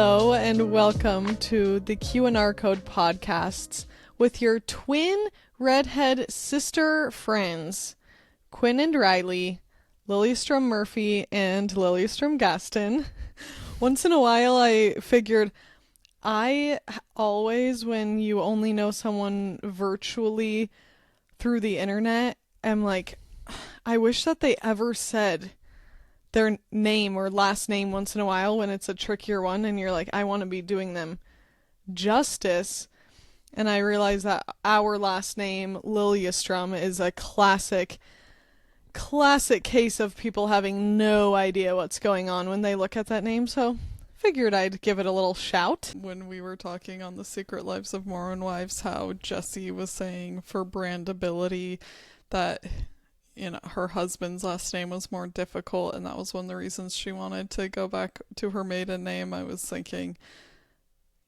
Hello and welcome to the Q&R Code podcasts with your twin redhead sister friends, Quinn and Riley, Lilystrom Murphy and Lilystrom Gaston. Once in a while I figured I always, when you only know someone virtually through the internet, am like, I wish that they ever said their name or last name once in a while when it's a trickier one and you're like, I want to be doing them justice. And I realize that our last name, Lilystrom, is a classic case of people having no idea what's going on when they look at that name, so figured I'd give it a little shout. When we were talking on The Secret Lives of Mormon Wives, how Jessie was saying for brandability that her husband's last name was more difficult, and that was one of the reasons she wanted to go back to her maiden name. I was thinking,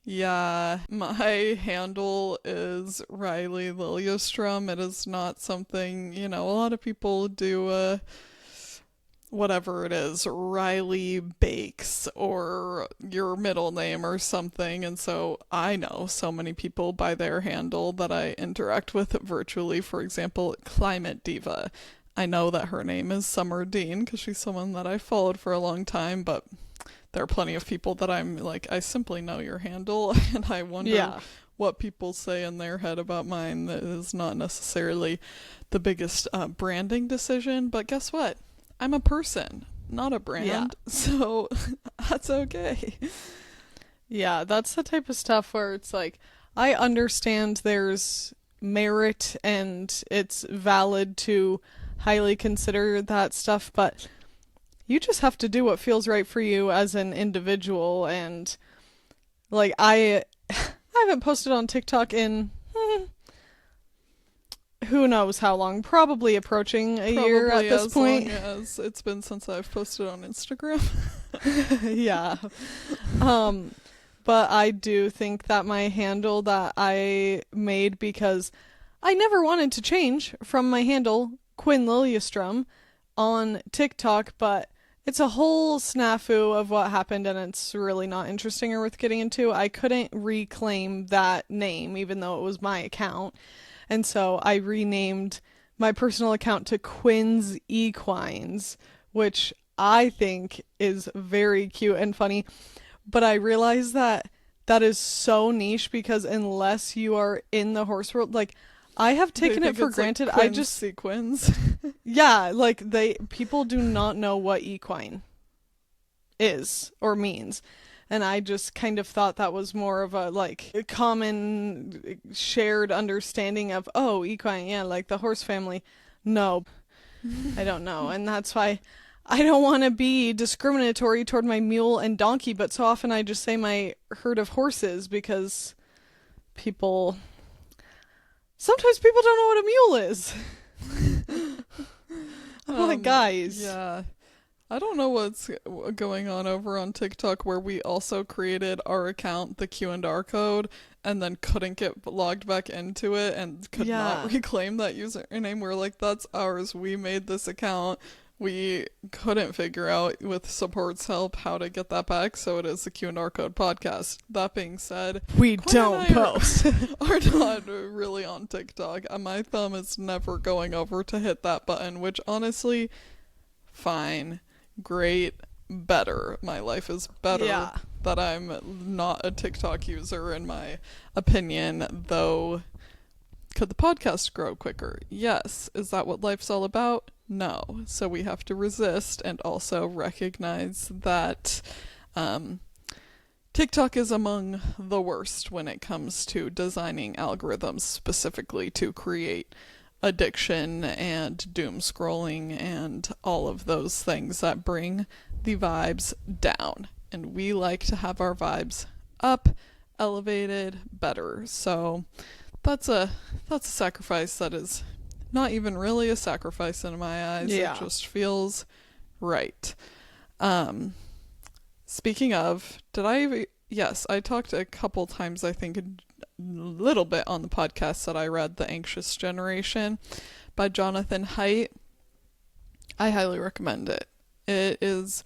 yeah, my handle is Riley Lilystrom. It is not something, a lot of people do whatever it is, Riley Bakes or your middle name or something. And so I know so many people by their handle that I interact with virtually. For example, Climate Diva. I know that her name is Summer Dean because she's someone that I followed for a long time, but there are plenty of people that I'm like, I simply know your handle, and I wonder what people say in their head about mine. That is not necessarily the biggest branding decision, but guess what? I'm a person, not a brand, so that's okay. Yeah, that's the type of stuff where it's like, I understand there's merit and it's valid to highly consider that stuff, but you just have to do what feels right for you as an individual. And like, I haven't posted on TikTok in who knows how long, probably approaching a year at this point. As long as it's been since I've posted on Instagram. Yeah. But I do think that my handle that I made, because I never wanted to change from my handle, Quinn Lilystrom, on TikTok, but it's a whole snafu of what happened, and it's really not interesting or worth getting into. I couldn't reclaim that name, even though it was my account. And so I renamed my personal account to Quinn's Equines, which I think is very cute and funny. But I realize that is so niche, because unless you are in the horse world, like, I have taken it for granted. Like Quinns sequins. Yeah, like people do not know what equine is or means. And I just kind of thought that was more of a common shared understanding of, oh, equine, yeah, like the horse family. No, I don't know. And that's why I don't want to be discriminatory toward my mule and donkey, but so often I just say my herd of horses, because sometimes people don't know what a mule is. I'm like, guys. Yeah. I don't know what's going on over on TikTok, where we also created our account, the Q&R Code, and then couldn't get logged back into it and could not reclaim that username. We're like, that's ours. We made this account. We couldn't figure out, with support's help, how to get that back, so it is the Q&R Code podcast. That being said, we don't post. Are not really on TikTok. My thumb is never going over to hit that button, which honestly, fine, great, better. My life is better that I'm not a TikTok user, in my opinion, though. Could the podcast grow quicker? Yes. Is that what life's all about? No. So we have to resist and also recognize that TikTok is among the worst when it comes to designing algorithms specifically to create addiction and doom scrolling and all of those things that bring the vibes down. And we like to have our vibes up, elevated, better. So that's a sacrifice that is not even really a sacrifice in my eyes. Yeah. It just feels right. Speaking of, yes, I talked a couple times, I think, a little bit on the podcast that I read The Anxious Generation by Jonathan Haidt. I highly recommend it. It is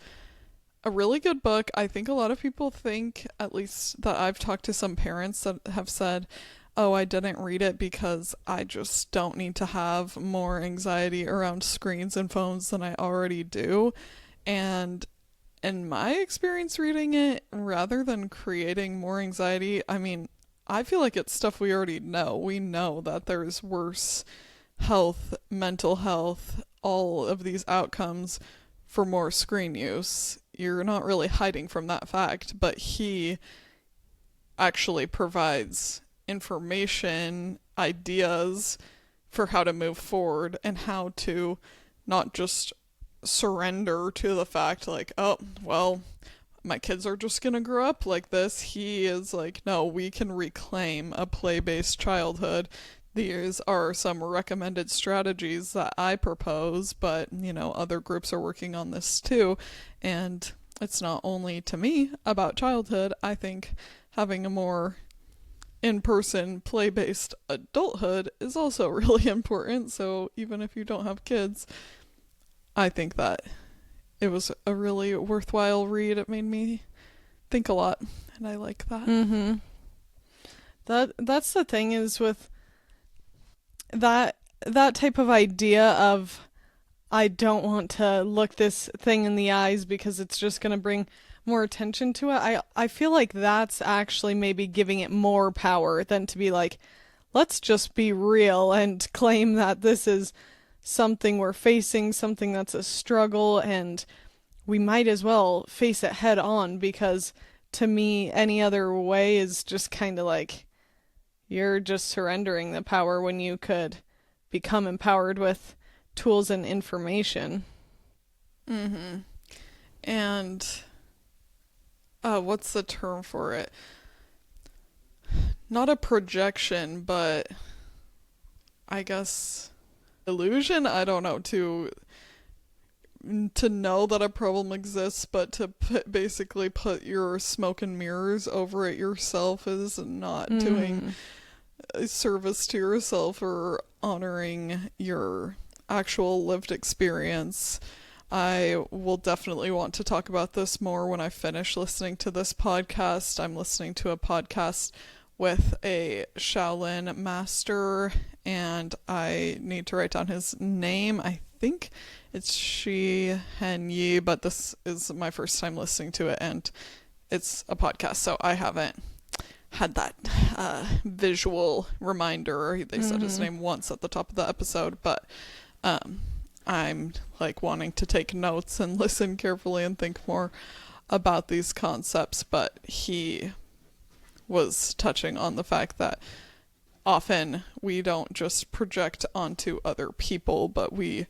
a really good book. I think a lot of people think, at least that I've talked to some parents that have said, oh, I didn't read it because I just don't need to have more anxiety around screens and phones than I already do. And in my experience reading it, rather than creating more anxiety, I mean, I feel like it's stuff we already know. We know that there's worse health, mental health, all of these outcomes for more screen use. You're not really hiding from that fact, but he actually provides information, ideas for how to move forward and how to not just surrender to the fact like, oh, well, my kids are just gonna grow up like this. He is like, no, we can reclaim a play-based childhood. These are some recommended strategies that I propose, but, other groups are working on this too. And it's not only to me about childhood. I think having a more in-person play-based adulthood is also really important. So even if you don't have kids, I think that it was a really worthwhile read. It made me think a lot, and I like that. Mm-hmm. That's the thing is with that type of idea of I don't want to look this thing in the eyes because it's just going to bring more attention to it. I feel like that's actually maybe giving it more power than to be like, let's just be real and claim that this is something we're facing, something that's a struggle, and we might as well face it head on, because to me, any other way is just kind of like you're just surrendering the power when you could become empowered with tools and information. Mm-hmm. And what's the term for it? Not a projection, but I guess illusion? I don't know, to know that a problem exists, but to basically put your smoke and mirrors over it yourself is not doing a service to yourself or honoring your actual lived experience. I will definitely want to talk about this more when I finish listening to this podcast. I'm listening to a podcast with a Shaolin master, and I need to write down his name. I think it's Shi Hen Yi, but this is my first time listening to it, and it's a podcast, so I haven't had that visual reminder. They said his name once at the top of the episode, but I'm like wanting to take notes and listen carefully and think more about these concepts. But he was touching on the fact that often we don't just project onto other people, but we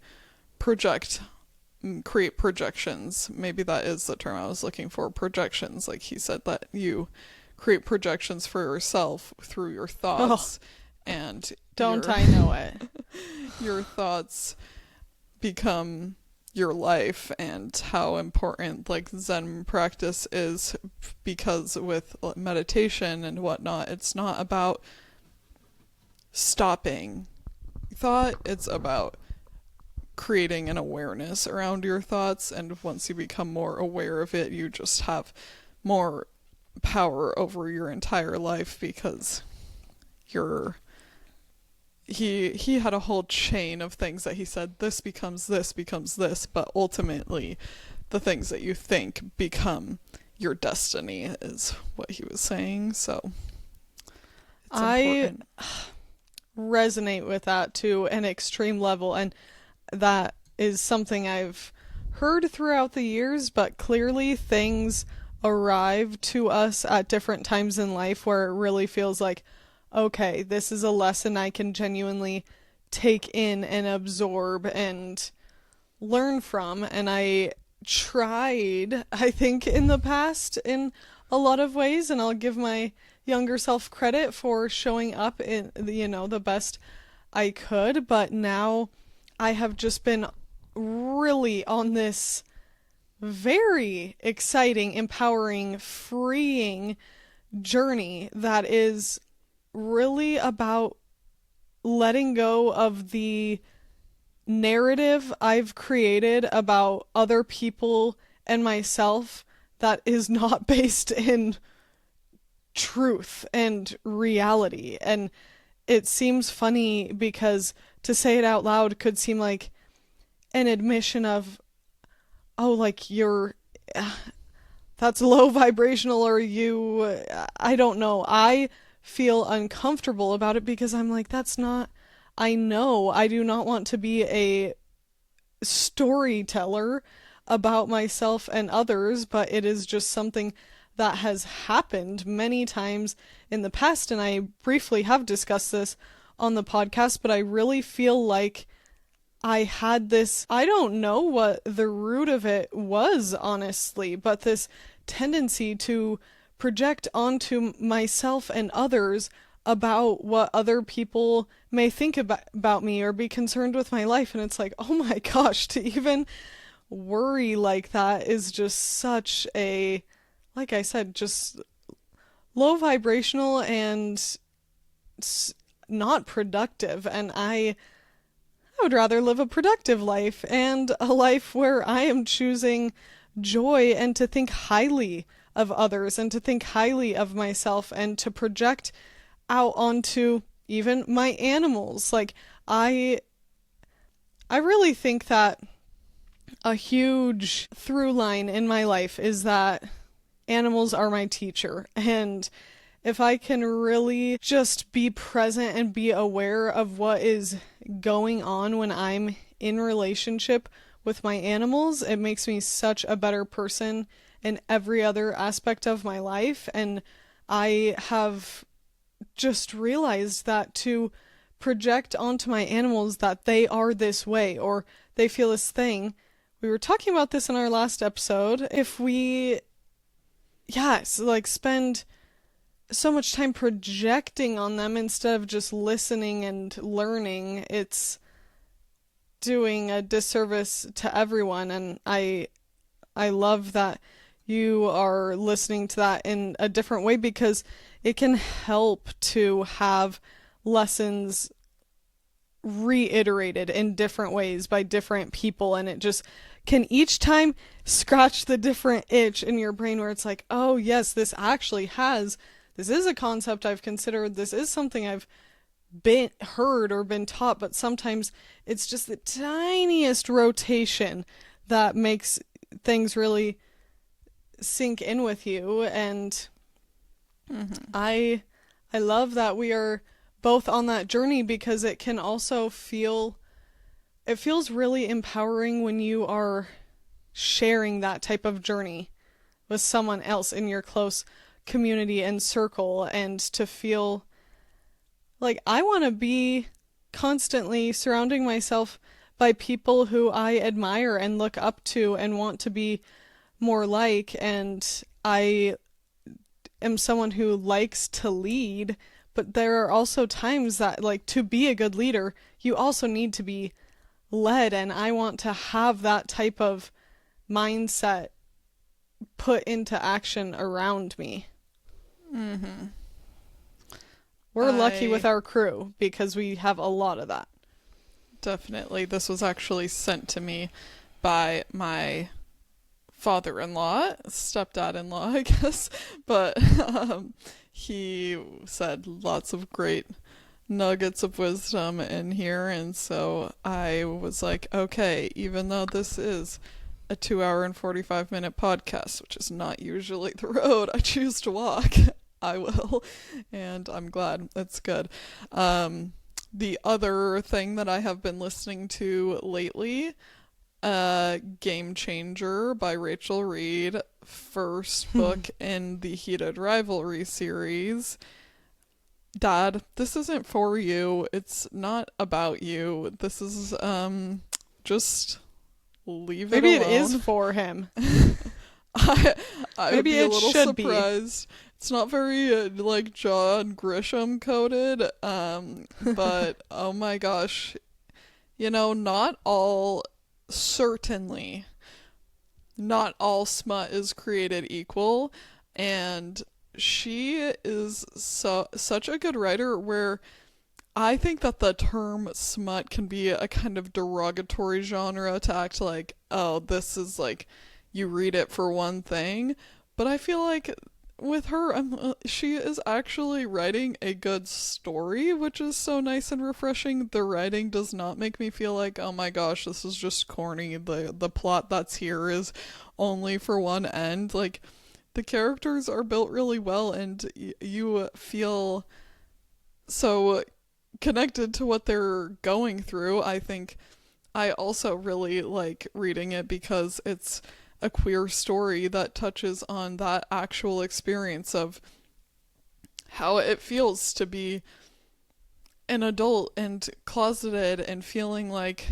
create projections. Maybe that is the term I was looking for, projections. Like he said, that you create projections for yourself through your thoughts. And I know it. Your thoughts become your life, and how important like Zen practice is, because with meditation and whatnot, it's not about stopping thought, it's about creating an awareness around your thoughts, and once you become more aware of it, you just have more power over your entire life, because he had a whole chain of things that he said, this becomes this, but ultimately the things that you think become your destiny, is what he was saying. So it's important. I resonate with that to an extreme level, and that is something I've heard throughout the years, but clearly things arrive to us at different times in life where it really feels like, okay, this is a lesson I can genuinely take in and absorb and learn from. And I tried, I think, in the past in a lot of ways, and I'll give my younger self credit for showing up in, the best I could. But now I have just been really on this very exciting, empowering, freeing journey that is really about letting go of the narrative I've created about other people and myself that is not based in truth and reality. And it seems funny because to say it out loud could seem like an admission of, oh, like you're, that's low vibrational, or you, I don't know. I feel uncomfortable about it because I'm like, that's not, I know I do not want to be a storyteller about myself and others, but it is just something that has happened many times in the past, and I briefly have discussed this on the podcast, but I really feel like I had this, I don't know what the root of it was, honestly, but this tendency to project onto myself and others about what other people may think about me or be concerned with my life. And it's like, oh my gosh, to even worry like that is just such a, like I said, just low vibrational and not productive. And I would rather live a productive life and a life where I am choosing joy and to think highly of others and to think highly of myself and to project out onto even my animals. Like I really think that a huge through line in my life is that animals are my teacher. And if I can really just be present and be aware of what is going on when I'm in relationship with my animals, it makes me such a better person in every other aspect of my life. And I have just realized that to project onto my animals that they are this way or they feel this thing. We were talking about this in our last episode. If we, spend so much time projecting on them instead of just listening and learning, it's doing a disservice to everyone. And I love that you are listening to that in a different way, because it can help to have lessons reiterated in different ways by different people, and it just can each time scratch the different itch in your brain where it's like, oh yes, this is a concept I've considered, this is something I've been heard or been taught, but sometimes it's just the tiniest rotation that makes things really sink in with you. And I love that we are both on that journey, because it can also feels really empowering when you are sharing that type of journey with someone else in your close community and circle, and to feel like I want to be constantly surrounding myself by people who I admire and look up to and want to be more like. And I am someone who likes to lead, but there are also times that, like, to be a good leader, you also need to be led, and I want to have that type of mindset put into action around me. We're lucky with our crew because we have a lot of that. Definitely. This was actually sent to me by my father-in-law, stepdad-in-law, I guess, but he said lots of great nuggets of wisdom in here, and so I was like, okay, even though this is a 2-hour and 45-minute podcast, which is not usually the road I choose to walk, I will, and I'm glad. It's good. The other thing that I have been listening to lately, Game Changer by Rachel Reed, first book in the Heated Rivalry series. Dad, this isn't for you. It's not about you. This is, just leave Maybe it alone. Maybe it is for him. I Maybe would be it a little should surprised. Be. It's not very, like, John Grisham coded, but, oh my gosh, not all smut is created equal, and she is such a good writer, where I think that the term smut can be a kind of derogatory genre to act like, oh, this is like, you read it for one thing. But I feel like with her, she is actually writing a good story, which is so nice and refreshing. The writing does not make me feel like, oh my gosh, this is just corny. The plot that's here is only for one end. Like, the characters are built really well, and you feel so connected to what they're going through. I think I also really like reading it because it's a queer story that touches on that actual experience of how it feels to be an adult and closeted and feeling like,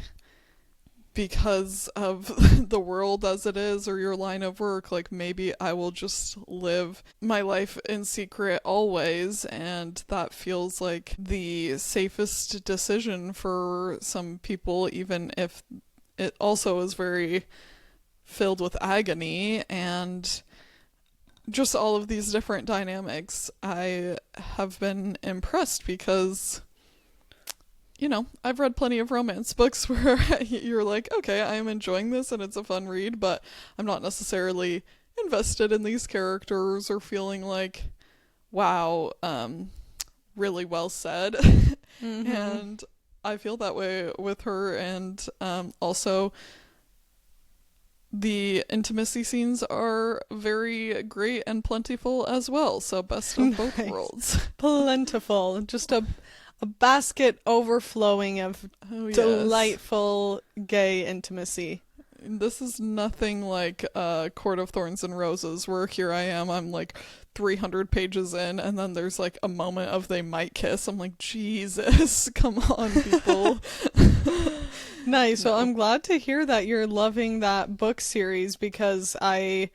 because of the world as it is or your line of work, like maybe I will just live my life in secret always, and that feels like the safest decision for some people, even if it also is very filled with agony and just all of these different dynamics. I have been impressed because, I've read plenty of romance books where you're like, okay, I'm enjoying this and it's a fun read, but I'm not necessarily invested in these characters or feeling like, wow, really well said. Mm-hmm. And I feel that way with her, and also the intimacy scenes are very great and plentiful as well, so best of both worlds. Plentiful. Just a basket overflowing of delightful gay intimacy. This is nothing like Court of Thorns and Roses, where here I am, I'm like 300 pages in, and then there's like a moment of they might kiss. I'm like, Jesus, come on, people. Nice. No. Well, I'm glad to hear that you're loving that book series, because I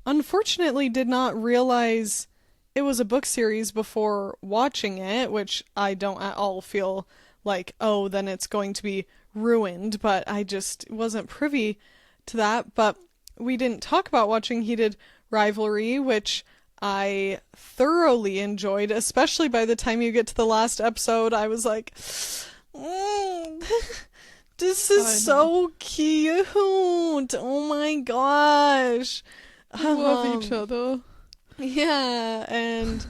unfortunately did not realize it was a book series before watching it, which I don't at all feel like, oh, then it's going to be ruined, but I just wasn't privy to that. But we didn't talk about watching Heated Rivalry, which I thoroughly enjoyed, especially by the time you get to the last episode. I was like, this is so cute. Oh my gosh. We love each other. Yeah, and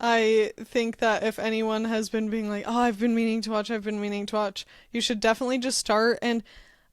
I think that if anyone has been being like, oh, I've been meaning to watch, you should definitely just start. And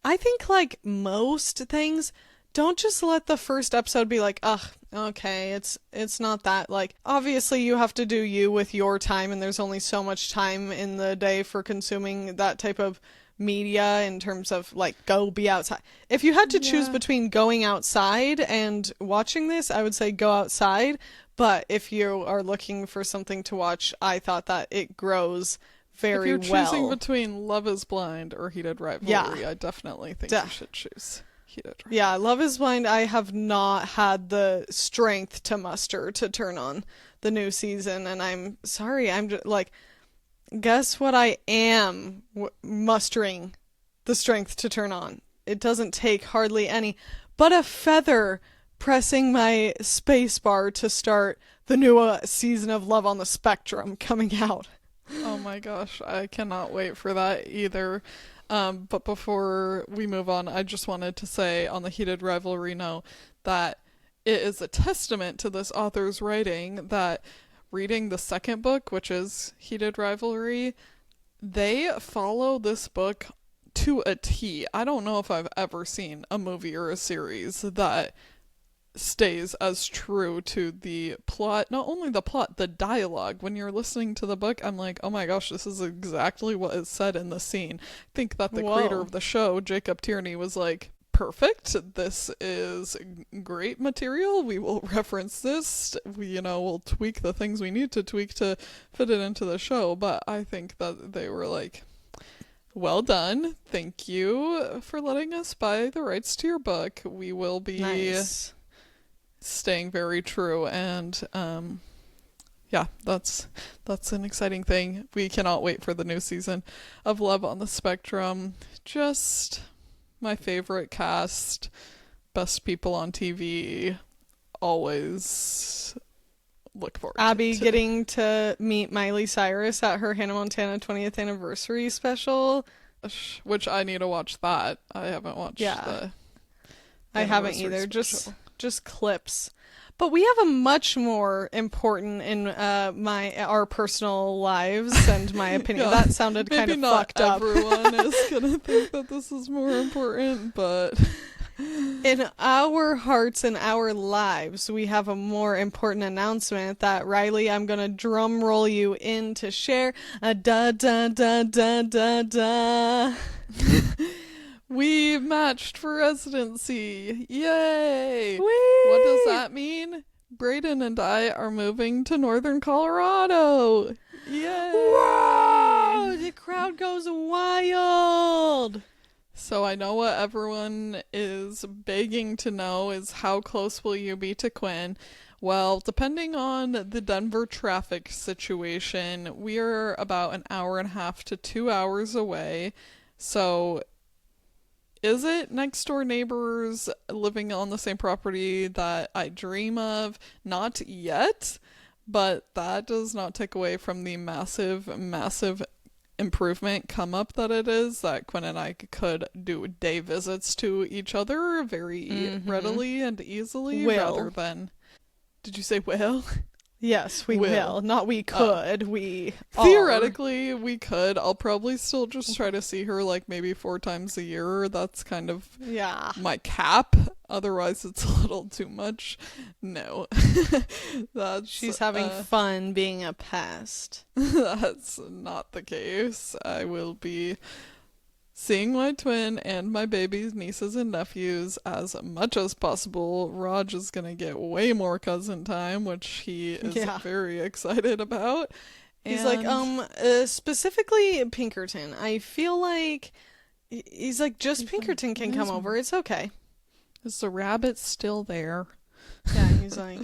I think, like most things, don't just let the first episode be like, ugh, okay, it's not that. Like, obviously you have to do you with your time, and there's only so much time in the day for consuming that type of media in terms of, like, go be outside. If you had to choose between going outside and watching this, I would say go outside. But if you are looking for something to watch, I thought that it grows very well. If you're choosing between Love is Blind or Heated Rivalry, I definitely think you should choose Heated Rivalry. Yeah, Love is Blind, I have not had the strength to muster to turn on the new season, and I'm sorry, I'm just like, guess what I am mustering the strength to turn on? It doesn't take hardly any but a feather pressing my space bar to start the new season of Love on the Spectrum coming out. Oh my gosh, I cannot wait for that either. But before we move on, I just wanted to say on the Heated Rivalry note that it is a testament to this author's writing that reading the second book, which is Heated Rivalry, they follow this book to a T. I don't know if I've ever seen a movie or a series that stays as true to the plot. Not only the plot, the dialogue. When you're listening to the book, I'm like, oh my gosh, this is exactly what is said in the scene. I think that the creator of the show, Jacob Tierney, was like, perfect, this is great material, we will reference this, we'll tweak the things we need to tweak to fit it into the show. But I think that they were like, well done, thank you for letting us buy the rights to your book, we will be staying very true. And that's an exciting thing. We cannot wait for the new season of Love on the Spectrum. Just my favorite cast, best people on TV, always look forward Abby getting to meet Miley Cyrus at her Hannah Montana 20th anniversary special, which I need to watch that. I haven't watched I haven't either. Just clips. But we have a much more important in our personal lives and my opinion. Yeah, that sounded kind of fucked up. Maybe not everyone is gonna think that this is more important, but in our hearts and our lives, we have a more important announcement that, Riley, I'm gonna drum roll you in to share. Da da da da da da. We matched for residency. Yay! Whee! What does that mean? Brayden and I are moving to Northern Colorado. Yay! Whoa! The crowd goes wild. So I know what everyone is begging to know is how close will you be to Quinn? Well, depending on the Denver traffic situation, we are about an hour and a half to 2 hours away. So is it next door neighbors living on the same property that I dream of? Not yet, but that does not take away from the massive, massive improvement come up that it is that Quinn and I could do day visits to each other very readily and easily rather than... Did you say will? Yes, we will. Not we could. We theoretically we could. I'll probably still just try to see her like maybe 4 times a year. That's kind of my cap. Otherwise it's a little too much. No. She's having fun being a pest. That's not the case. I will be seeing my twin and my baby's nieces and nephews as much as possible. Raj is going to get way more cousin time, which he is very excited about. He's like, specifically Pinkerton. I feel like he's like, just Pinkerton can come over. It's okay. Is the rabbit still there? Yeah, he's like,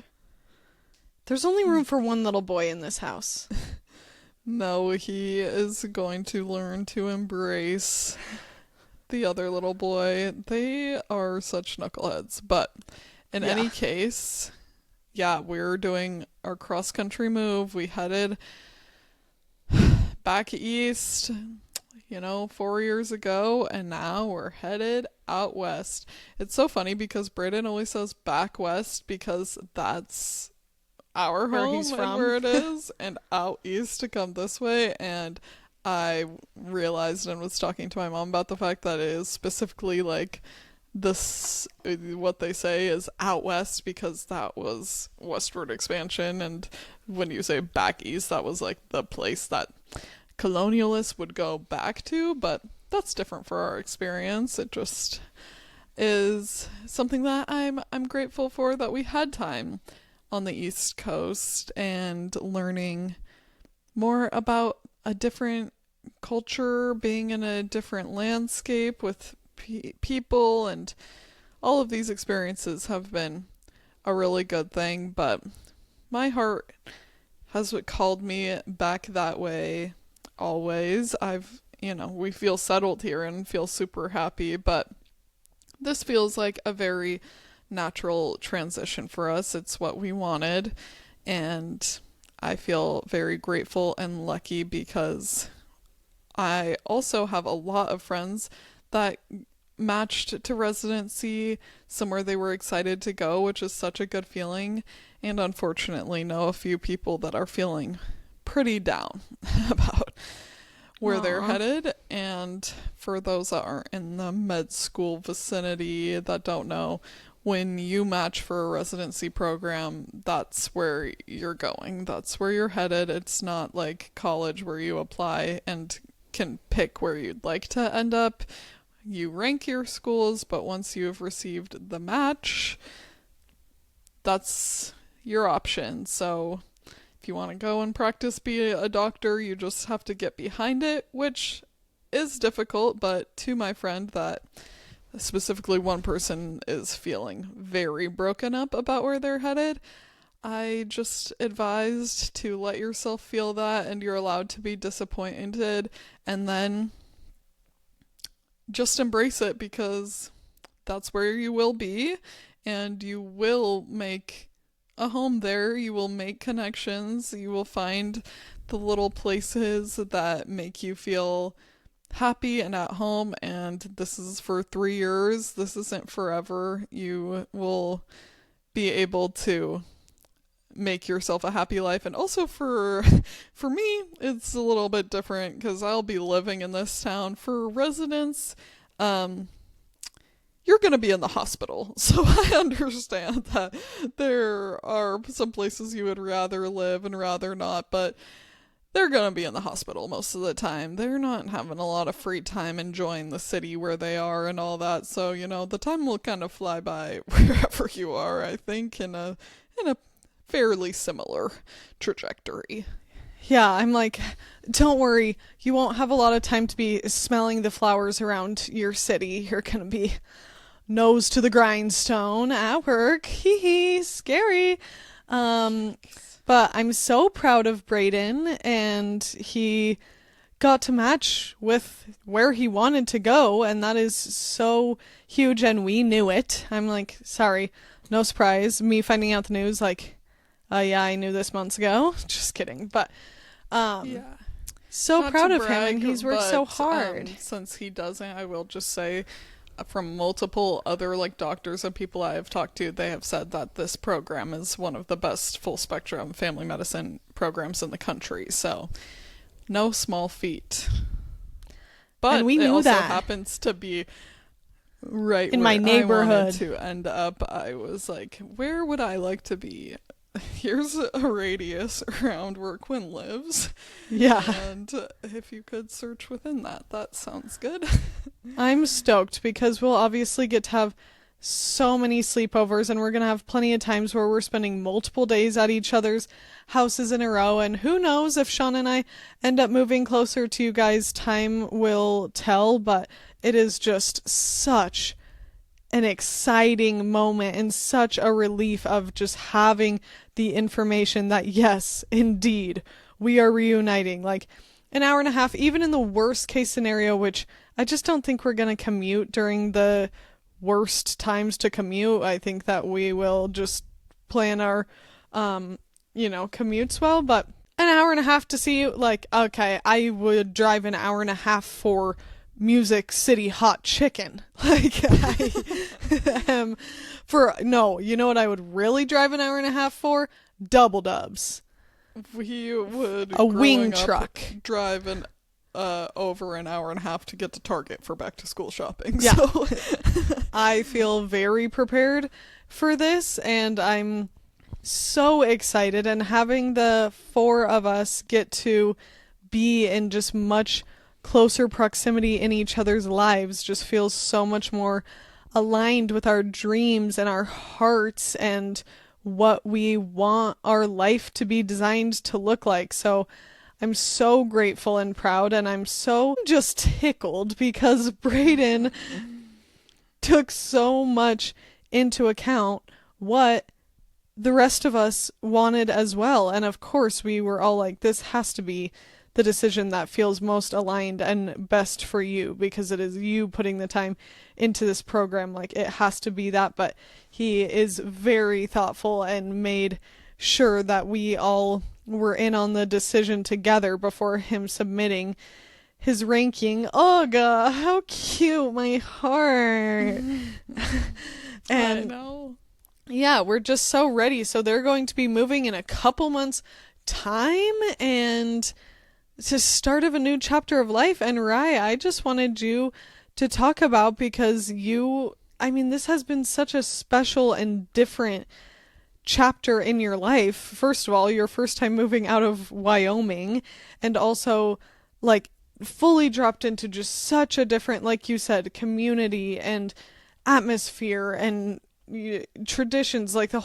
there's only room for one little boy in this house. No, he is going to learn to embrace the other little boy. They are such knuckleheads. But in any case, we're doing our cross-country move. We headed back east, 4 years ago, and now we're headed out west. It's so funny because Brayden always says back west because that's our home and where it is, and out east to come this way. And I realized and was talking to my mom about the fact that it is specifically like this, what they say is out west, because that was westward expansion, and when you say back east, that was like the place that colonialists would go back to. But that's different for our experience. It just is something that I'm grateful for, that we had time on the East Coast and learning more about a different culture, being in a different landscape with people, and all of these experiences have been a really good thing. But my heart has called me back that way always. We feel settled here and feel super happy, but this feels like a very natural transition for us. It's what we wanted, and I feel very grateful and lucky because I also have a lot of friends that matched to residency somewhere they were excited to go, which is such a good feeling, and unfortunately know a few people that are feeling pretty down about where they're headed. And for those that aren't in the med school vicinity that don't know, when you match for a residency program, that's where you're going. That's where you're headed. It's not like college where you apply and can pick where you'd like to end up. You rank your schools, but once you've received the match, that's your option. So if you want to go and practice be a doctor, you just have to get behind it, which is difficult. But to my friend that specifically one person is feeling very broken up about where they're headed, I just advised to let yourself feel that, and you're allowed to be disappointed, and then just embrace it, because that's where you will be, and you will make a home there. You will make connections. You will find the little places that make you feel happy and at home, and this is for 3 years. This isn't forever. You will be able to make yourself a happy life. And also for me, it's a little bit different because I'll be living in this town. For residents, you're going to be in the hospital. So I understand that there are some places you would rather live and rather not, but they're going to be in the hospital most of the time. They're not having a lot of free time enjoying the city where they are and all that. So, the time will kind of fly by wherever you are, I think, in a fairly similar trajectory. Yeah, I'm like, don't worry, you won't have a lot of time to be smelling the flowers around your city. You're going to be nose to the grindstone at work. Hee hee, scary. But I'm so proud of Braden, and he got to match with where he wanted to go, and that is so huge, and we knew it. I'm like, sorry, no surprise. Me finding out the news, like, yeah, I knew this months ago. Just kidding. But, Yeah. so Not proud to of him, and brag, he's worked so hard. Since he doesn't, I will just say, from multiple other doctors and people I have talked to, they have said that this program is one of the best full spectrum family medicine programs in the country. So, no small feat. But and we knew it also that. happens to be right in where my neighborhood. I wanted to end up. I was like, where would I like to be? Here's a radius around where Quinn lives. Yeah. And if you could search within that, that sounds good. I'm stoked because we'll obviously get to have so many sleepovers, and we're going to have plenty of times where we're spending multiple days at each other's houses in a row. And who knows if Sean and I end up moving closer to you guys, time will tell, but it is just such an exciting moment and such a relief of just having the information that yes, indeed, we are reuniting. Like an hour and a half, even in the worst case scenario, which I just don't think we're going to commute during the worst times to commute. I think that we will just plan our, commutes well, but an hour and a half to see you, like, okay, I would drive an hour and a half for Music City hot chicken. Like, you know what I would really drive an hour and a half for? Double dubs. We would a wing up, truck drive over an hour and a half to get to Target for back to school shopping. Yeah. So I feel very prepared for this, and I'm so excited, and having the four of us get to be in just much closer proximity in each other's lives just feels so much more aligned with our dreams and our hearts and what we want our life to be designed to look like. So I'm so grateful and proud, and I'm so just tickled because Braden took so much into account what the rest of us wanted as well. And of course we were all like, this has to be the decision that feels most aligned and best for you because it is you putting the time into this program. Like, it has to be that. But he is very thoughtful and made sure that we all were in on the decision together before him submitting his ranking. Oh god, how cute, my heart. And I know. Yeah, we're just so ready. So they're going to be moving in a couple months time, and it's the start of a new chapter of life. And Rye, I just wanted you to talk about, because this has been such a special and different chapter in your life. First of all, your first time moving out of Wyoming, and also fully dropped into just such a different, like you said, community and atmosphere and traditions. Like it's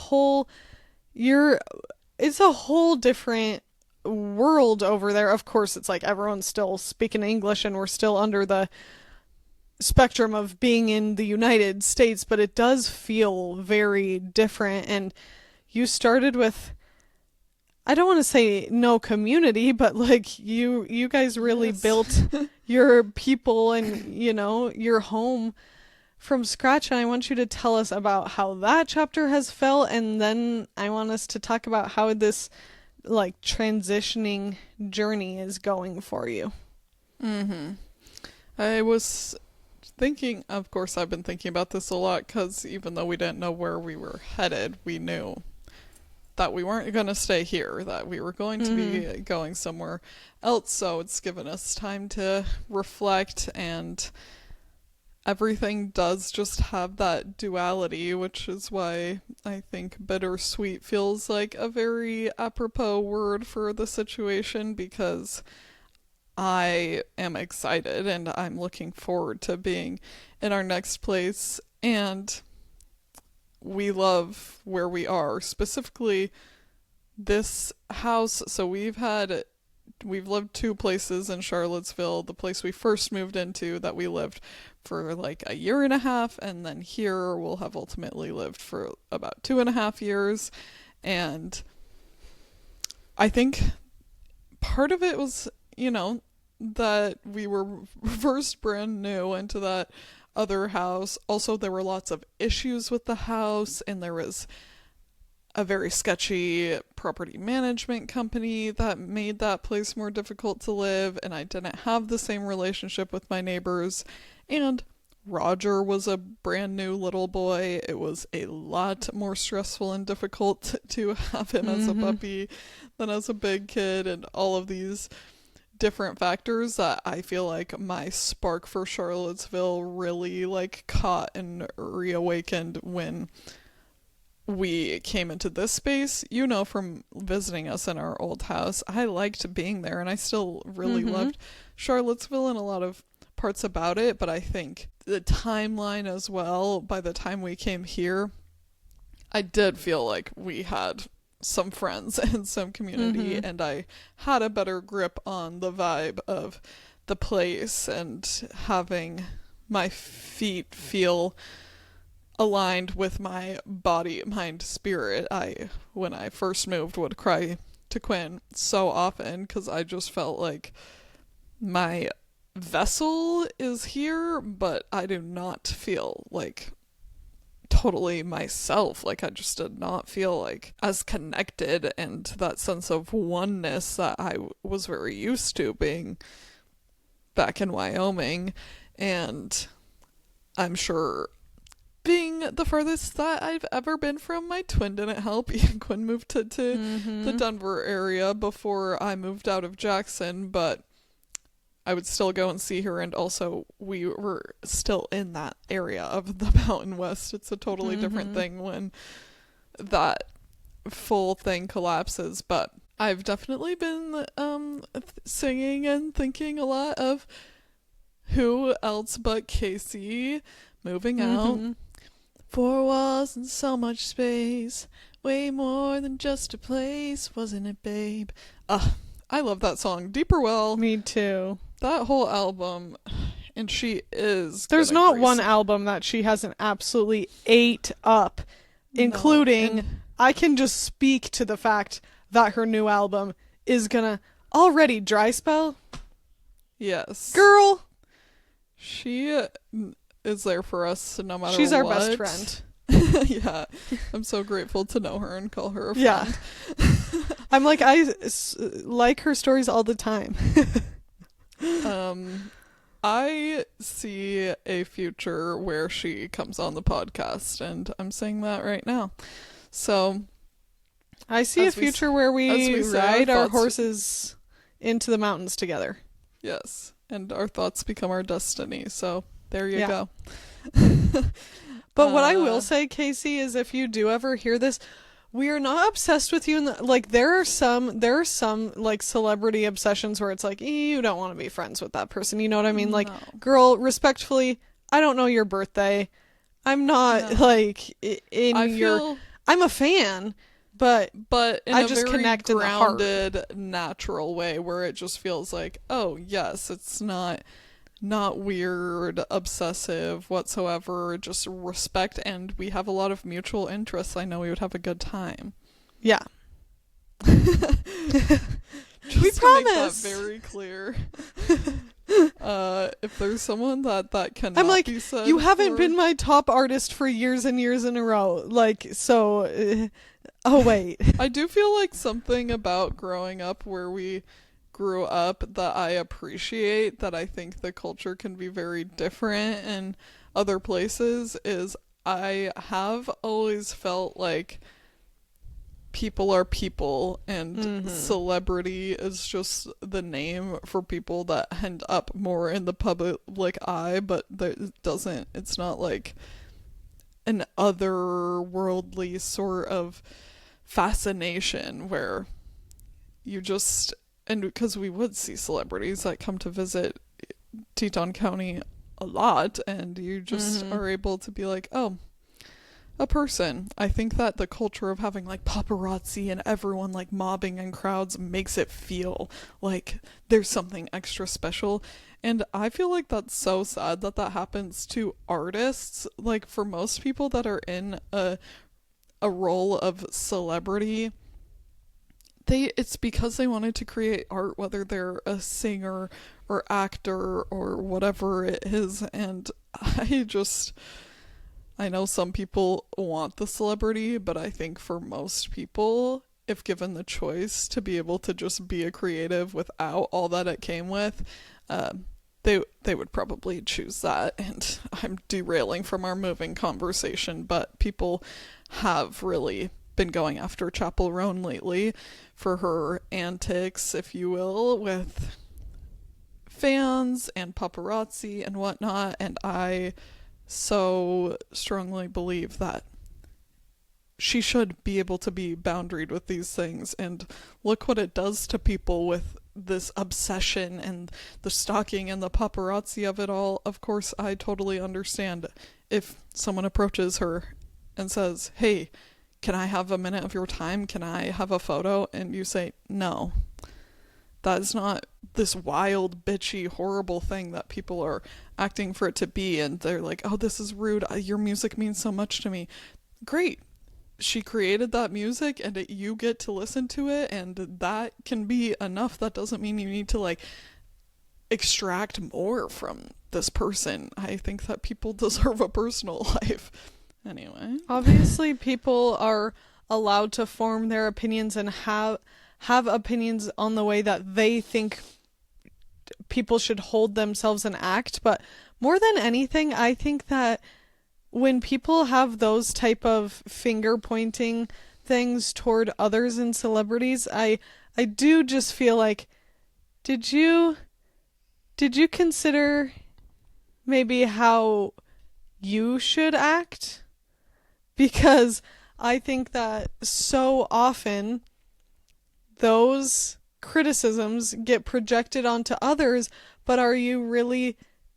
a whole different world over there. Of course, it's like everyone's still speaking English and we're still under the spectrum of being in the United States, but it does feel very different. And you started with, I don't want to say no community, but you guys really built your people and your home from scratch. And I want you to tell us about how that chapter has felt, and then I want us to talk about how this transitioning journey is going for you. I was thinking, of course, I've been thinking about this a lot because even though we didn't know where we were headed, we knew that we weren't going to stay here, that we were going to be going somewhere else. So it's given us time to reflect, and everything does just have that duality, which is why I think bittersweet feels like a very apropos word for the situation, because I am excited and I'm looking forward to being in our next place, and we love where we are, specifically this house. So we've lived two places in Charlottesville. The place we first moved into that we lived for like a year and a half, and then here we'll have ultimately lived for about 2.5 years. And I think part of it was, that we were first brand new into that other house. Also, there were lots of issues with the house, and there was a very sketchy property management company that made that place more difficult to live, and I didn't have the same relationship with my neighbors. And Roger was a brand new little boy. It was a lot more stressful and difficult to have him as a puppy than as a big kid, and all of these different factors that I feel like my spark for Charlottesville really like caught and reawakened when we came into this space. From visiting us in our old house, I liked being there, and I still really loved Charlottesville and a lot of parts about it, but I think the timeline as well, by the time we came here, I did feel like we had some friends and some community, and I had a better grip on the vibe of the place and having my feet feel aligned with my body, mind, spirit. When I first moved, would cry to Quinn so often because I just felt like my vessel is here, but I do not feel like totally myself. Like, I just did not feel like as connected, and that sense of oneness that I was very used to being back in Wyoming. And I'm sure being the furthest that I've ever been from my twin didn't help. Quinn moved to the Denver area before I moved out of Jackson, but I would still go and see her, and also we were still in that area of the Mountain West. It's a totally different thing when that full thing collapses. But I've definitely been singing and thinking a lot of who else but Casey moving out. 4 walls and so much space, way more than just a place, wasn't it, babe? I love that song. Deeper Well. Me too. That whole album, and she is. There's not one album that she hasn't absolutely ate up, including, I can just speak to the fact that her new album is gonna already dry spell. Yes. Girl. She is there for us no matter what. She's our best friend. Yeah. I'm so grateful to know her and call her a friend. Yeah. I'm like, I like her stories all the time. I see a future where she comes on the podcast, and I'm saying that right now. So I see a future where we ride our horses into the mountains together. Yes, and our thoughts become our destiny. So there you go. But what I will say, Casey, is if you do ever hear this, we are not obsessed with you. There are some like celebrity obsessions where it's like, you don't want to be friends with that person. You know what I mean? Like, girl, respectfully, I don't know your birthday. I'm not I'm a fan, but in I just connect in the heart. Grounded, natural way where it just feels like, oh yes, it's not weird, obsessive whatsoever, just respect, and we have a lot of mutual interests. I know we would have a good time. Yeah. We promise. Make that very clear. If there's someone that cannot I'm like, be said, you haven't been my top artist for years and years in a row. Like, so, oh wait. I do feel like something about growing up where we grew up that I appreciate, that I think the culture can be very different in other places, is I have always felt like people are people, and celebrity is just the name for people that end up more in the public eye, but it's not like an otherworldly sort of fascination where you just, and because we would see celebrities that come to visit Teton County a lot, and you just are able to be like, oh, a person. I think that the culture of having like paparazzi and everyone like mobbing in crowds makes it feel like there's something extra special. And I feel like that's so sad that that happens to artists. Like for most people that are in a role of celebrity, it's because they wanted to create art, whether they're a singer or actor or whatever it is. And I know some people want the celebrity, but I think for most people, if given the choice to be able to just be a creative without all that it came with, they would probably choose that. And I'm derailing from our moving conversation, but people have really been going after Chappell Roan lately for her antics, if you will, with fans and paparazzi and whatnot, and I so strongly believe that she should be able to be boundaried with these things. And look what it does to people with this obsession and the stalking and the paparazzi of it all. Of course, I totally understand if someone approaches her and says, hey, can I have a minute of your time? Can I have a photo? And you say, no. That's not this wild, bitchy, horrible thing that people are acting for it to be. And they're like, oh, this is rude. Your music means so much to me. Great. She created that music and you get to listen to it, and that can be enough. That doesn't mean you need to like extract more from this person. I think that people deserve a personal life. Anyway. Obviously, people are allowed to form their opinions and have opinions on the way that they think people should hold themselves and act. But more than anything, I think that when people have those type of finger pointing things toward others and celebrities, I do just feel like, did you consider maybe how you should act? Because I think that so often those criticisms get projected onto others, but are you really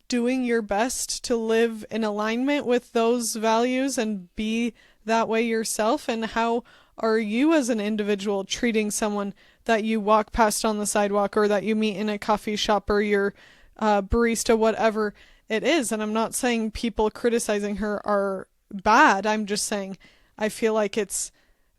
doing your best to live in alignment with those values and be that way yourself? And how are you as an individual treating someone that you walk past on the sidewalk or that you meet in a coffee shop or your barista, whatever it is? And I'm not saying people criticizing her are bad. I'm just saying I feel like it's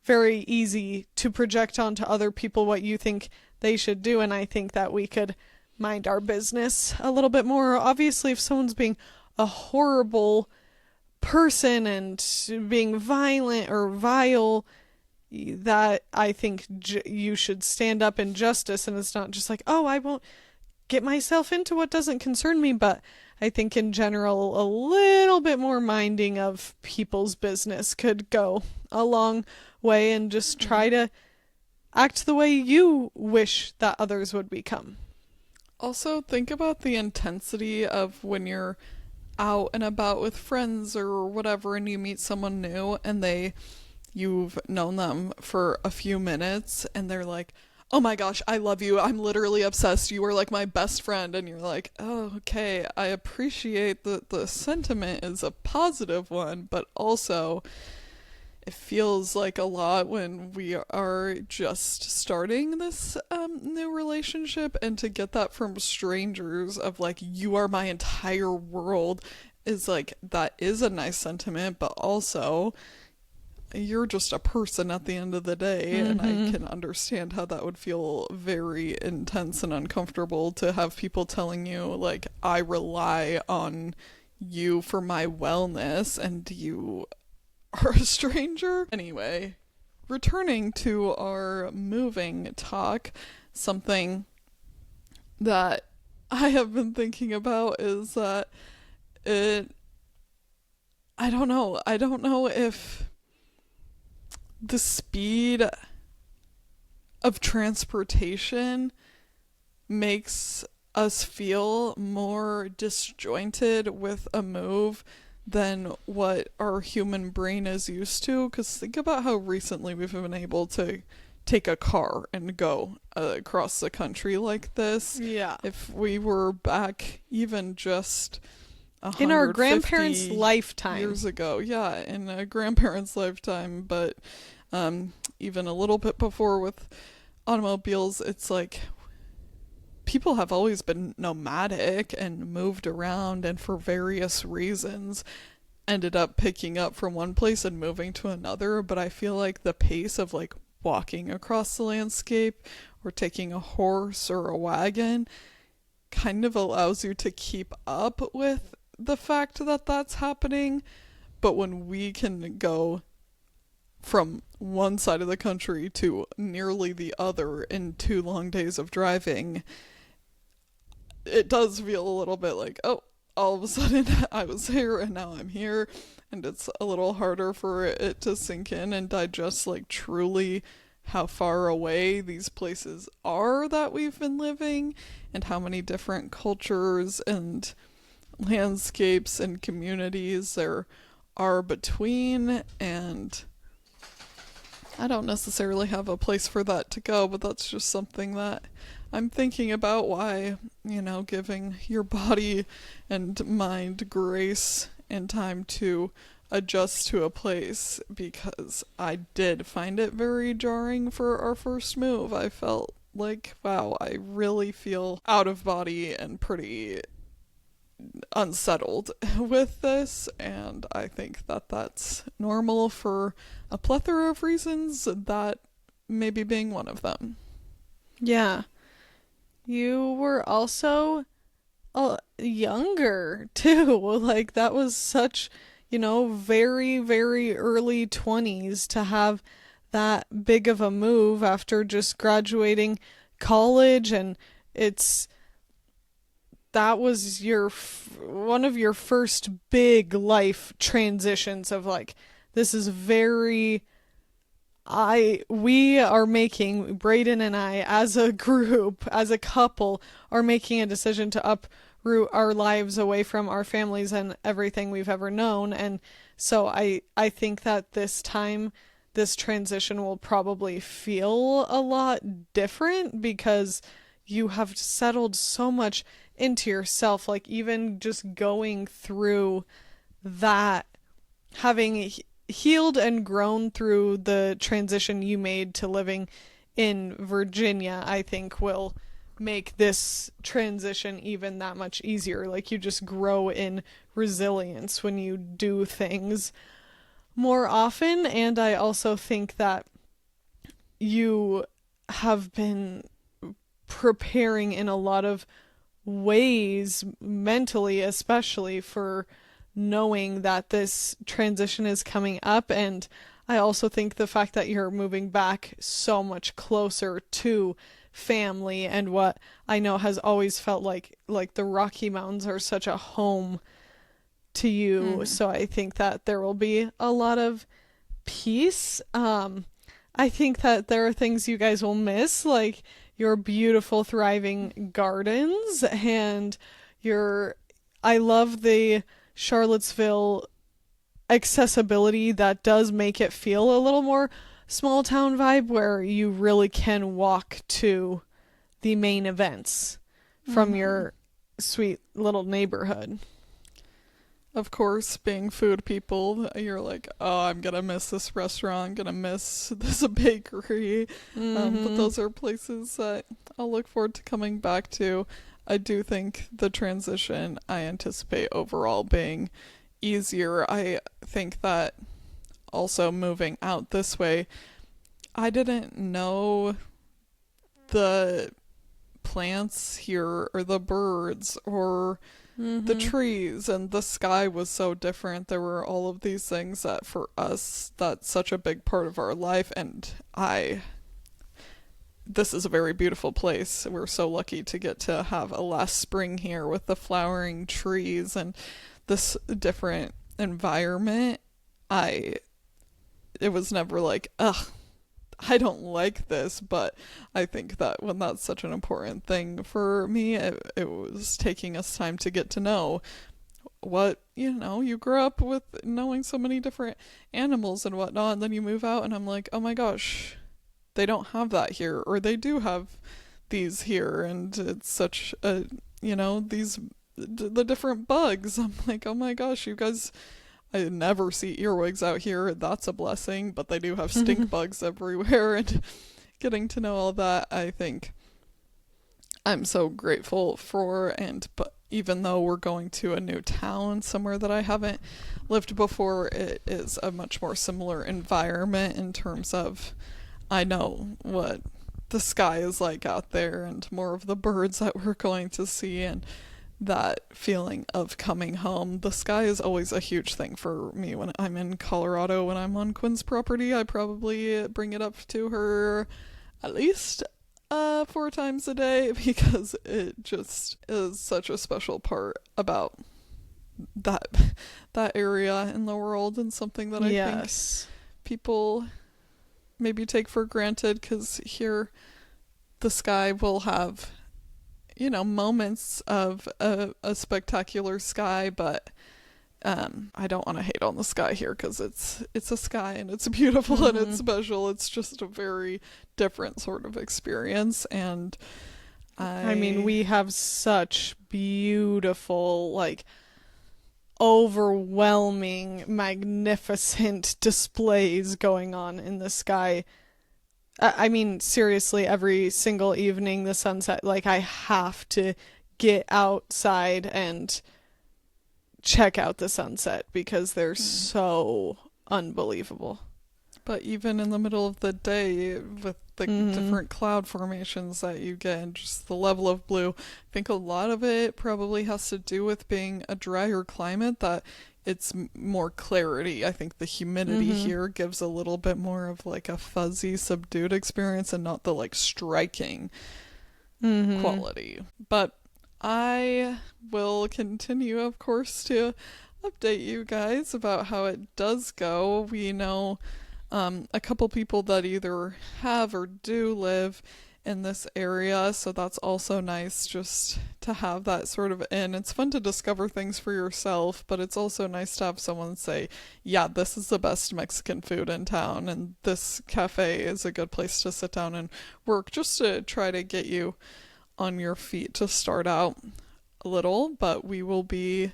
very easy to project onto other people what you think they should do, and I think that we could mind our business a little bit more. Obviously, if someone's being a horrible person and being violent or vile, that I think you should stand up in justice, and it's not just like, oh, I won't get myself into what doesn't concern me. But I think in general, a little bit more minding of people's business could go a long way, and just try to act the way you wish that others would become. Also, think about the intensity of when you're out and about with friends or whatever, and you meet someone new, and you've known them for a few minutes, and they're like, oh my gosh, I love you. I'm literally obsessed. You are like my best friend. And you're like, oh, okay, I appreciate that the sentiment is a positive one, but also it feels like a lot when we are just starting this new relationship, and to get that from strangers of like, you are my entire world, is like, that is a nice sentiment, but also you're just a person at the end of the day. And I can understand how that would feel very intense and uncomfortable to have people telling you like, I rely on you for my wellness, and you are a stranger. Anyway, returning to our moving talk, something that I have been thinking about is that it, I don't know. I don't know if the speed of transportation makes us feel more disjointed with a move than what our human brain is used to. Because think about how recently we've been able to take a car and go across the country like this. Yeah. If we were back even just In our grandparents' 150 lifetime. years ago, yeah, in a grandparents' lifetime, but even a little bit before with automobiles, it's like people have always been nomadic and moved around, and for various reasons ended up picking up from one place and moving to another. But I feel like the pace of like walking across the landscape or taking a horse or a wagon kind of allows you to keep up with the fact that that's happening. But when we can go from one side of the country to nearly the other in 2 long days of driving, it does feel a little bit like, oh, all of a sudden I was here and now I'm here. And it's a little harder for it to sink in and digest like truly how far away these places are that we've been living, and how many different cultures and landscapes and communities there are between. And I don't necessarily have a place for that to go, but that's just something that I'm thinking about. Why, giving your body and mind grace and time to adjust to a place, because I did find it very jarring for our first move. I felt like, wow, I really feel out of body and pretty unsettled with this, and I think that that's normal for a plethora of reasons, that maybe being one of them. Yeah. You were also younger too. Like that was such, very, very early 20s to have that big of a move after just graduating college. And that was one of your first big life transitions of like, this is very, we are making, Brayden and I, as a group, as a couple, are making a decision to uproot our lives away from our families and everything we've ever known. And so I think that this time, this transition will probably feel a lot different because you have settled so much into yourself. Like even just going through that, having healed and grown through the transition you made to living in Virginia, I think will make this transition even that much easier. Like you just grow in resilience when you do things more often. And I also think that you have been preparing in a lot of ways, mentally especially, for knowing that this transition is coming up. And I also think the fact that you're moving back so much closer to family and what I know has always felt like the Rocky Mountains are such a home to you. Mm-hmm. So I think that there will be a lot of peace. I think that there are things you guys will miss, like your beautiful thriving gardens and I love the Charlottesville accessibility that does make it feel a little more small town vibe, where you really can walk to the main events from your sweet little neighborhood. Of course, being food people, you're like, oh, I'm gonna miss this restaurant, I'm gonna miss this bakery. But those are places that I'll look forward to coming back to. I do think the transition, I anticipate overall being easier. I think that also moving out this way, I didn't know the plants here or the birds or the trees, and the sky was so different. There were all of these things that for us, that's such a big part of our life, and I this is a very beautiful place. We're so lucky to get to have a last spring here with the flowering trees and this different environment. It was never like, ugh, I don't like this, but I think that when that's such an important thing for me, it was taking us time to get to know what, you grow up with knowing so many different animals and whatnot, and then you move out and I'm like, oh my gosh, they don't have that here, or they do have these here, and it's such a, the different bugs. I'm like, oh my gosh, you guys, I never see earwigs out here. That's a blessing, but they do have stink bugs everywhere, and getting to know all that, I think I'm so grateful for. But even though we're going to a new town, somewhere that I haven't lived before, it is a much more similar environment in terms of I know what the sky is like out there and more of the birds that we're going to see, and that feeling of coming home. The sky is always a huge thing for me when I'm in Colorado. When I'm on Quinn's property, I probably bring it up to her at least 4 times a day, because it just is such a special part about that area in the world, and something that I think people maybe take for granted, because here the sky will have moments of a spectacular sky, but I don't want to hate on the sky here, because it's a sky and it's beautiful and it's special. It's just a very different sort of experience, and I mean, we have such beautiful, like, overwhelming, magnificent displays going on in the sky. I mean, seriously, every single evening, the sunset, like, I have to get outside and check out the sunset, because they're so unbelievable. But even in the middle of the day, with the different cloud formations that you get and just the level of blue, I think a lot of it probably has to do with being a drier climate, that it's more clarity. I think the humidity here gives a little bit more of like a fuzzy, subdued experience, and not the like striking quality. But I will continue, of course, to update you guys about how it does go. We know a couple people that either have or do live in this area, so that's also nice just to have that sort of in. It's fun to discover things for yourself, but it's also nice to have someone say, yeah, this is the best Mexican food in town, and this cafe is a good place to sit down and work, just to try to get you on your feet to start out a little. But we will be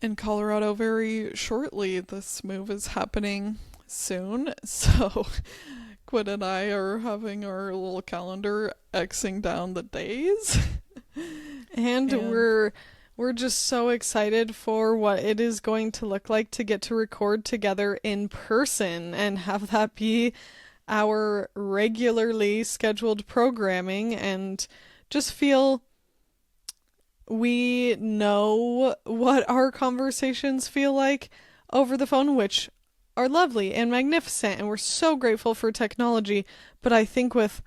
in Colorado very shortly. This move is happening soon, so Quinn and I are having our little calendar Xing down the days. and we're just so excited for what it is going to look like to get to record together in person and have that be our regularly scheduled programming, and just feel we know what our conversations feel like over the phone, which are lovely and magnificent, and we're so grateful for technology. But I think with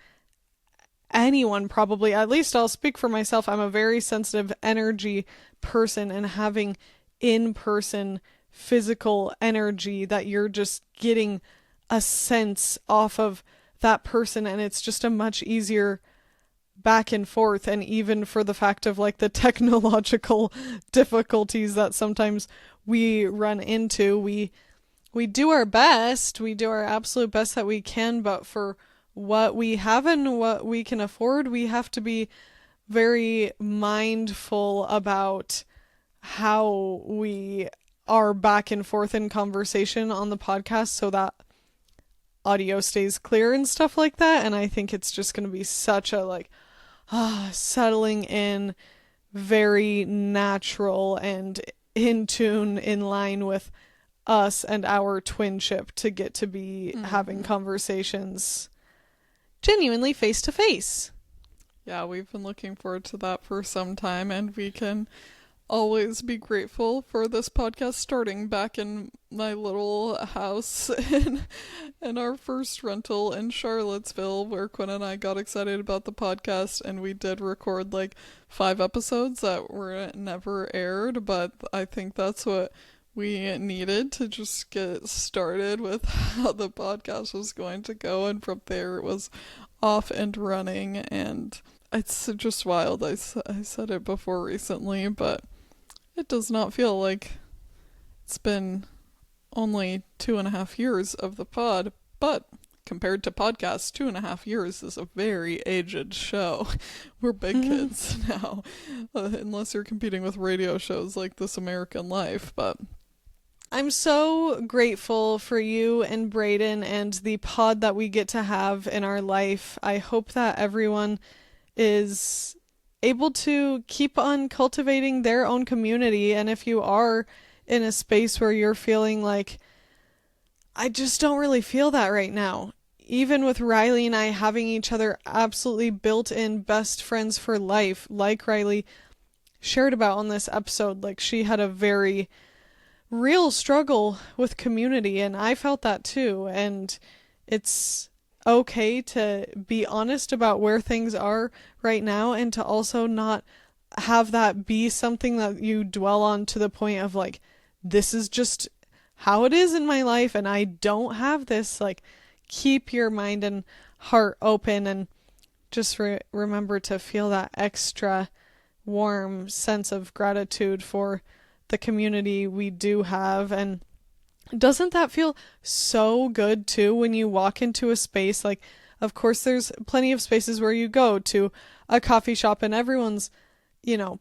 anyone, probably, at least I'll speak for myself, I'm a very sensitive energy person, and having in-person physical energy that you're just getting a sense off of that person, and it's just a much easier back and forth. And even for the fact of like the technological difficulties that sometimes we run into, we do our best, we do our absolute best that we can, but for what we have and what we can afford, we have to be very mindful about how we are back and forth in conversation on the podcast, so that audio stays clear and stuff like that. And I think it's just going to be such a like settling in, very natural and in tune, in line with us and our twinship, to get to be having conversations genuinely face to face. Yeah, we've been looking forward to that for some time, and we can always be grateful for this podcast starting back in my little house in our first rental in Charlottesville, where Quinn and I got excited about the podcast, and we did record like 5 episodes that were never aired, but I think that's what we needed to just get started with how the podcast was going to go, and from there it was off and running. And it's just wild. I said it before recently, but it does not feel like it's been only 2.5 years of the pod, but compared to podcasts, 2.5 years is a very aged show. We're big kids now, unless you're competing with radio shows like This American Life. But I'm so grateful for you and Brayden and the pod that we get to have in our life. I hope that everyone is able to keep on cultivating their own community. And if you are in a space where you're feeling like, I just don't really feel that right now, even with Riley and I having each other absolutely built-in best friends for life, like Riley shared about on this episode, like she had a very real struggle with community, and I felt that too. And it's okay to be honest about where things are right now, and to also not have that be something that you dwell on to the point of like, this is just how it is in my life and I don't have this. Like, keep your mind and heart open, and just remember to feel that extra warm sense of gratitude for the community we do have. And doesn't that feel so good too when you walk into a space? Like, of course there's plenty of spaces where you go to a coffee shop and everyone's,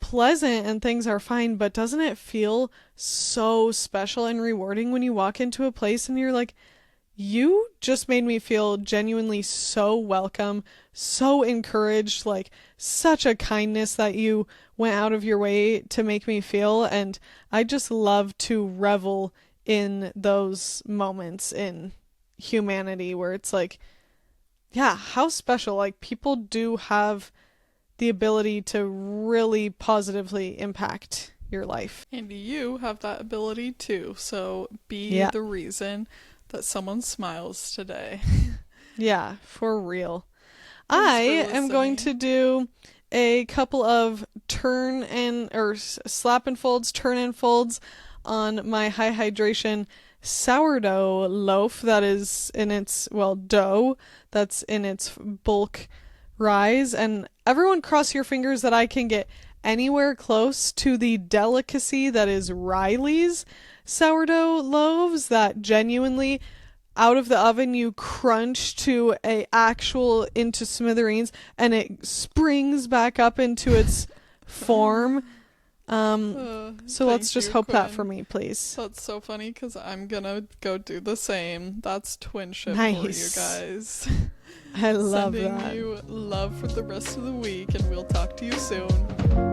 pleasant and things are fine, but doesn't it feel so special and rewarding when you walk into a place and you're like, you just made me feel genuinely so welcome, so encouraged, like such a kindness that you went out of your way to make me feel. And I just love to revel in those moments in humanity where it's like, yeah, how special. Like, people do have the ability to really positively impact your life. And you have that ability too. So be the reason that someone smiles today. Yeah, for real. I am going to do a couple of slap and folds, turn and folds on my High Hydration sourdough loaf that is in its, dough that's in its bulk rise. And everyone cross your fingers that I can get anywhere close to the delicacy that is Riley's sourdough loaves, that genuinely out of the oven you crunch to a actual into smithereens and it springs back up into its form. So let's just hope Quinn. That for me, please. That's so funny because I'm gonna go do the same. That's twinship nice. For you guys. I love Sending that. you love for the rest of the week, and we'll talk to you soon.